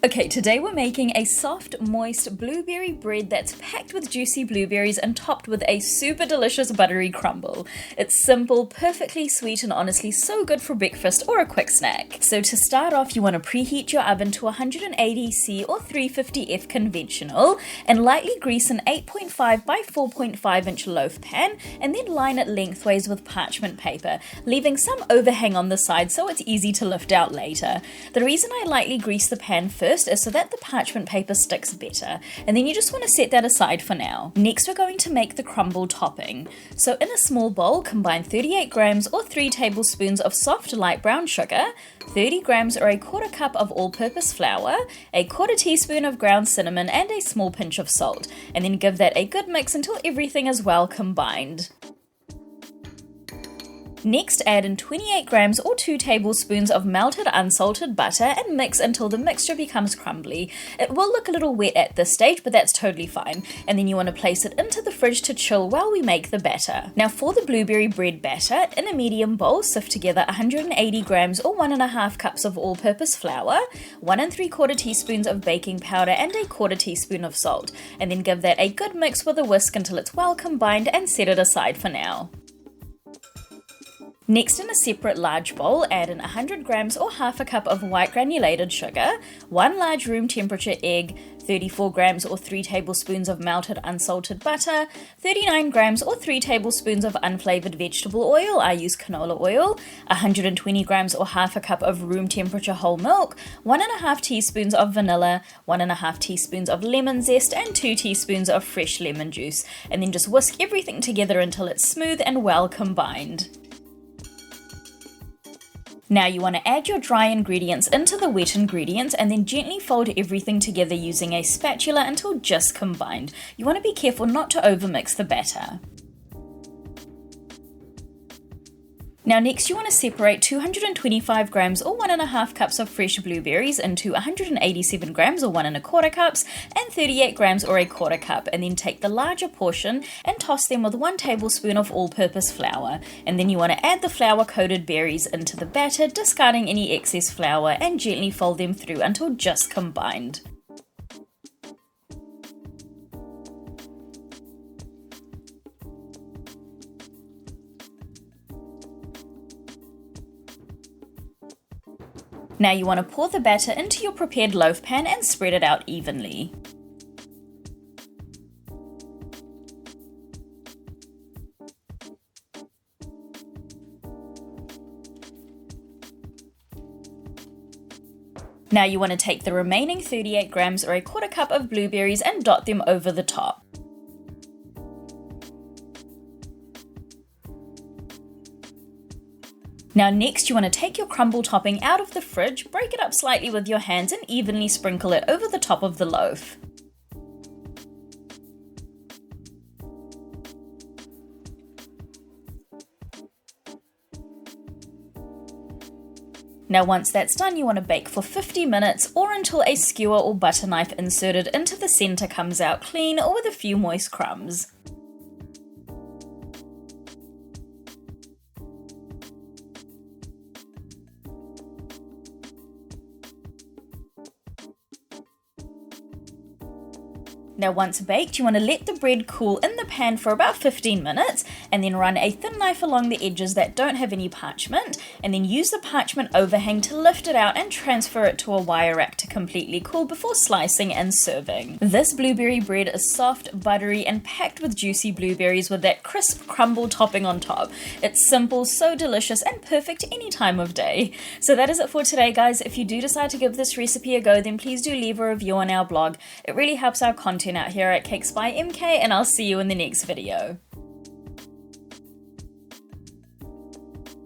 Okay, today we're making a soft, moist blueberry bread that's packed with juicy blueberries and topped with a super delicious buttery crumble. It's simple, perfectly sweet, and honestly so good for breakfast or a quick snack. So to start off, you want to preheat your oven to 180°C or 350°F conventional and lightly grease an 8.5 by 4.5 inch loaf pan and then line it lengthways with parchment paper, leaving some overhang on the side so it's easy to lift out later. The reason I lightly grease the pan first is so that the parchment paper sticks better, and then you just want to set that aside for now. Next we're going to make the crumble topping. So in a small bowl, combine 38 grams or 3 tablespoons of soft light brown sugar, 30 grams or a quarter cup of all-purpose flour, a quarter teaspoon of ground cinnamon, and a small pinch of salt, and then give that a good mix until everything is well combined. Next, add in 28 grams or 2 tablespoons of melted unsalted butter and mix until the mixture becomes crumbly. It will look a little wet at this stage, but that's totally fine. And then you want to place it into the fridge to chill while we make the batter. Now for the blueberry bread batter, in a medium bowl, sift together 180 grams or 1.5 cups of all-purpose flour, 1 3/4 teaspoons of baking powder, and a quarter teaspoon of salt. And then give that a good mix with a whisk until it's well combined and set it aside for now. Next, in a separate large bowl, add in 100 grams or half a cup of white granulated sugar, 1 large room temperature egg, 34 grams or 3 tablespoons of melted unsalted butter, 39 grams or 3 tablespoons of unflavoured vegetable oil, I use canola oil, 120 grams or half a cup of room temperature whole milk, 1.5 teaspoons of vanilla, 1.5 teaspoons of lemon zest, and 2 teaspoons of fresh lemon juice, and then just whisk everything together until it's smooth and well combined. Now you want to add your dry ingredients into the wet ingredients and then gently fold everything together using a spatula until just combined. You want to be careful not to overmix the batter. Now next you want to separate 225 grams or 1.5 cups of fresh blueberries into 187 grams or 1 1/4 cups and 38 grams or a quarter cup, and then take the larger portion and toss them with 1 tablespoon of all-purpose flour. And then you want to add the flour-coated berries into the batter, discarding any excess flour, and gently fold them through until just combined. Now you want to pour the batter into your prepared loaf pan and spread it out evenly. Now you want to take the remaining 38 grams or a quarter cup of blueberries and dot them over the top. Now next you want to take your crumble topping out of the fridge, break it up slightly with your hands and evenly sprinkle it over the top of the loaf. Now once that's done, you want to bake for 50 minutes or until a skewer or butter knife inserted into the centre comes out clean or with a few moist crumbs. Now once baked, you want to let the bread cool in the pan for about 15 minutes and then run a thin knife along the edges that don't have any parchment, and then use the parchment overhang to lift it out and transfer it to a wire rack to completely cool before slicing and serving. This blueberry bread is soft, buttery, and packed with juicy blueberries with that crisp crumble topping on top. It's simple, so delicious, and perfect any time of day. So that is it for today, guys. If you do decide to give this recipe a go, then please do leave a review on our blog. It really helps our content out here at Cakes by MK, and I'll see you in the next video.